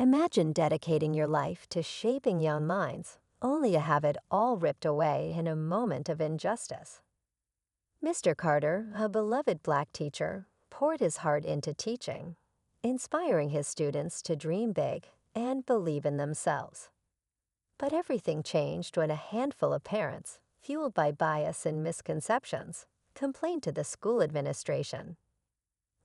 Imagine dedicating your life to shaping young minds, only to have it all ripped away in a moment of injustice. Mr. Carter, a beloved black teacher, poured his heart into teaching, inspiring his students to dream big and believe in themselves. But everything changed when a handful of parents, fueled by bias and misconceptions, complained to the school administration.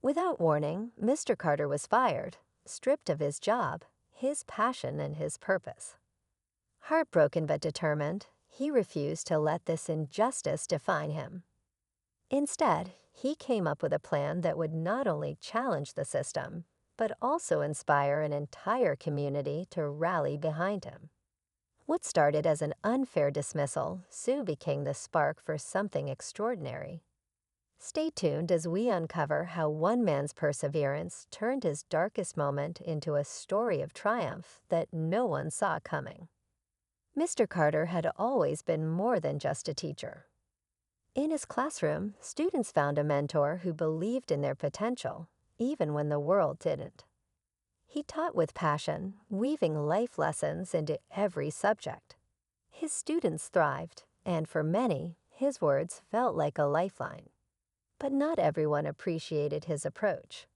Without warning, Mr. Carter was fired, stripped of his job, his passion, and his purpose. Heartbroken but determined, he refused to let this injustice define him. Instead, he came up with a plan that would not only challenge the system, but also inspire an entire community to rally behind him. What started as an unfair dismissal soon became the spark for something extraordinary. Stay tuned as we uncover how one man's perseverance turned his darkest moment into a story of triumph that no one saw coming. Mr. Carter had always been more than just a teacher. In his classroom, students found a mentor who believed in their potential, even when the world didn't. He taught with passion, weaving life lessons into every subject. His students thrived, and for many, his words felt like a lifeline. But not everyone appreciated his approach.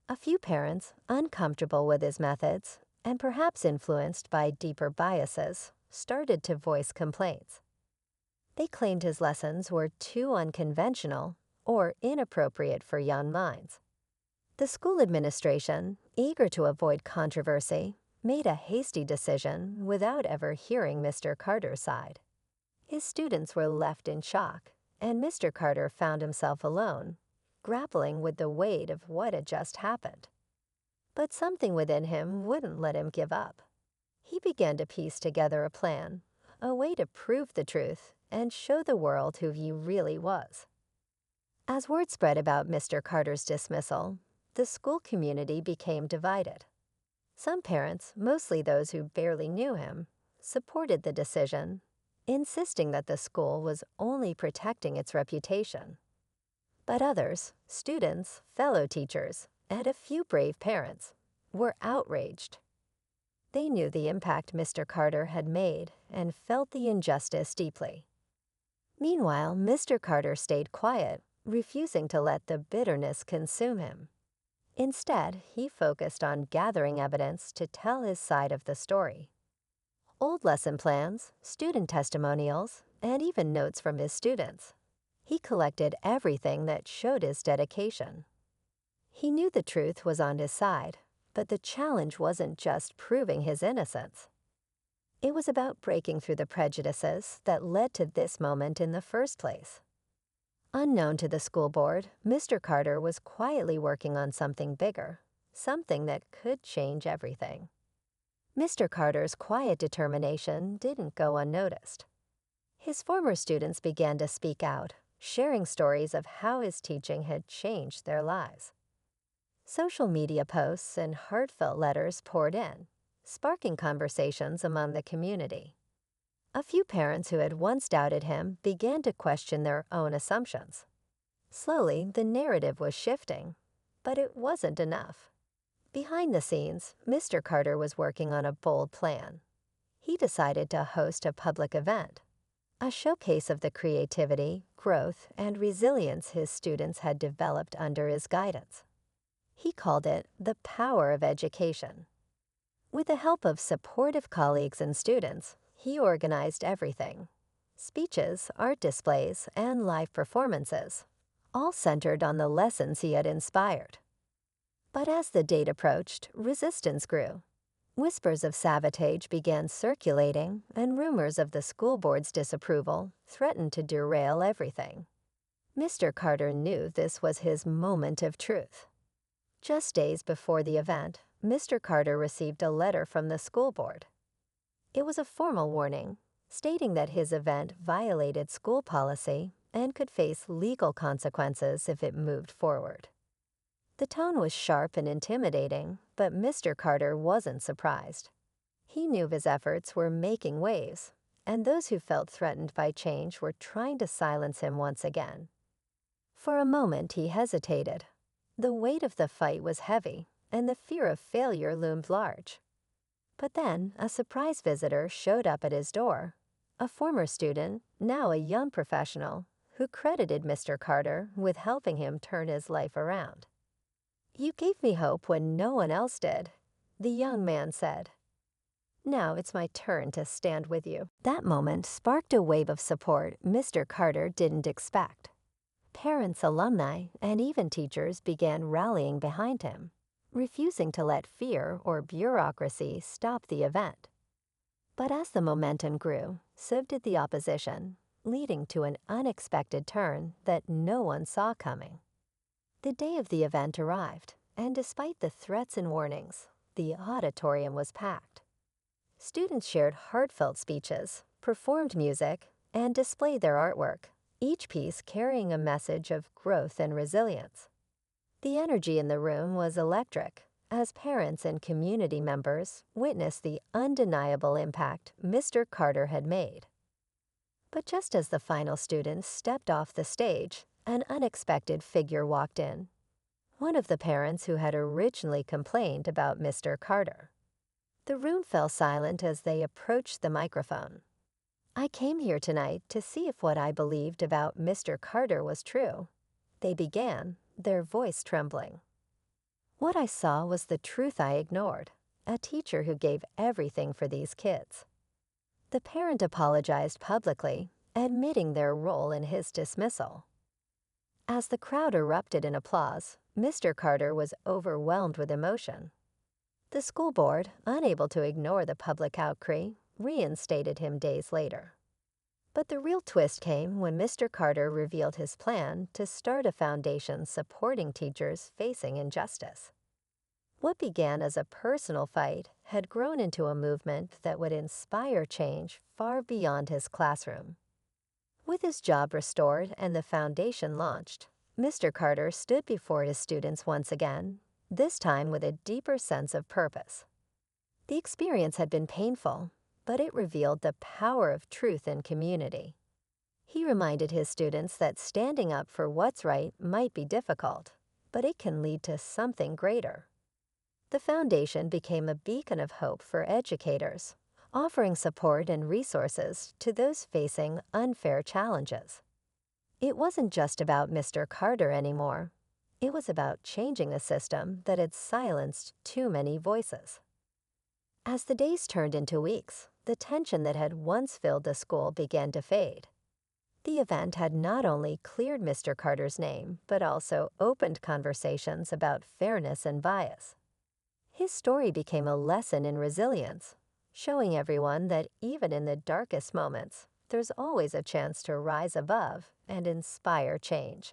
A few parents, uncomfortable with his methods, and perhaps influenced by deeper biases, started to voice complaints. They claimed his lessons were too unconventional or inappropriate for young minds. The school administration, eager to avoid controversy, made a hasty decision without ever hearing Mr. Carter's side. His students were left in shock, and Mr. Carter found himself alone, grappling with the weight of what had just happened. But something within him wouldn't let him give up. He began to piece together a plan, a way to prove the truth and show the world who he really was. As word spread about Mr. Carter's dismissal, the school community became divided. Some parents, mostly those who barely knew him, supported the decision, insisting that the school was only protecting its reputation. But others, students, fellow teachers, and a few brave parents, were outraged. They knew the impact Mr. Carter had made and felt the injustice deeply. Meanwhile, Mr. Carter stayed quiet, refusing to let the bitterness consume him. Instead, he focused on gathering evidence to tell his side of the story. Old lesson plans, student testimonials, and even notes from his students. He collected everything that showed his dedication. He knew the truth was on his side, but the challenge wasn't just proving his innocence. It was about breaking through the prejudices that led to this moment in the first place. Unknown to the school board, Mr. Carter was quietly working on something bigger, something that could change everything. Mr. Carter's quiet determination didn't go unnoticed. His former students began to speak out, sharing stories of how his teaching had changed their lives. Social media posts and heartfelt letters poured in, sparking conversations among the community. A few parents who had once doubted him began to question their own assumptions. Slowly, the narrative was shifting, but it wasn't enough. Behind the scenes, Mr. Carter was working on a bold plan. He decided to host a public event, a showcase of the creativity, growth, and resilience his students had developed under his guidance. He called it the power of education. With the help of supportive colleagues and students, he organized everything: speeches, art displays, and live performances, all centered on the lessons he had inspired. But as the date approached, resistance grew. Whispers of sabotage began circulating, and rumors of the school board's disapproval threatened to derail everything. Mr. Carter knew this was his moment of truth. Just days before the event, Mr. Carter received a letter from the school board. It was a formal warning, stating that his event violated school policy and could face legal consequences if it moved forward. The tone was sharp and intimidating, but Mr. Carter wasn't surprised. He knew his efforts were making waves, and those who felt threatened by change were trying to silence him once again. For a moment he hesitated. The weight of the fight was heavy, and the fear of failure loomed large. But then a surprise visitor showed up at his door, a former student, now a young professional, who credited Mr. Carter with helping him turn his life around. "You gave me hope when no one else did," the young man said. "Now it's my turn to stand with you." That moment sparked a wave of support Mr. Carter didn't expect. Parents, alumni, and even teachers began rallying behind him, refusing to let fear or bureaucracy stop the event. But as the momentum grew, so did the opposition, leading to an unexpected turn that no one saw coming. The day of the event arrived, and despite the threats and warnings, the auditorium was packed. Students shared heartfelt speeches, performed music, and displayed their artwork, each piece carrying a message of growth and resilience. The energy in the room was electric, as parents and community members witnessed the undeniable impact Mr. Carter had made. But just as the final students stepped off the stage, an unexpected figure walked in. One of the parents who had originally complained about Mr. Carter. The room fell silent as they approached the microphone. "I came here tonight to see if what I believed about Mr. Carter was true," they began, their voice trembling. "What I saw was the truth I ignored, a teacher who gave everything for these kids." The parent apologized publicly, admitting their role in his dismissal. As the crowd erupted in applause, Mr. Carter was overwhelmed with emotion. The school board, unable to ignore the public outcry, reinstated him days later. But the real twist came when Mr. Carter revealed his plan to start a foundation supporting teachers facing injustice. What began as a personal fight had grown into a movement that would inspire change far beyond his classroom. With his job restored and the foundation launched, Mr. Carter stood before his students once again, this time with a deeper sense of purpose. The experience had been painful, but it revealed the power of truth in community. He reminded his students that standing up for what's right might be difficult, but it can lead to something greater. The foundation became a beacon of hope for educators, offering support and resources to those facing unfair challenges. It wasn't just about Mr. Carter anymore. It was about changing a system that had silenced too many voices. As the days turned into weeks, the tension that had once filled the school began to fade. The event had not only cleared Mr. Carter's name, but also opened conversations about fairness and bias. His story became a lesson in resilience, showing everyone that even in the darkest moments, there's always a chance to rise above and inspire change.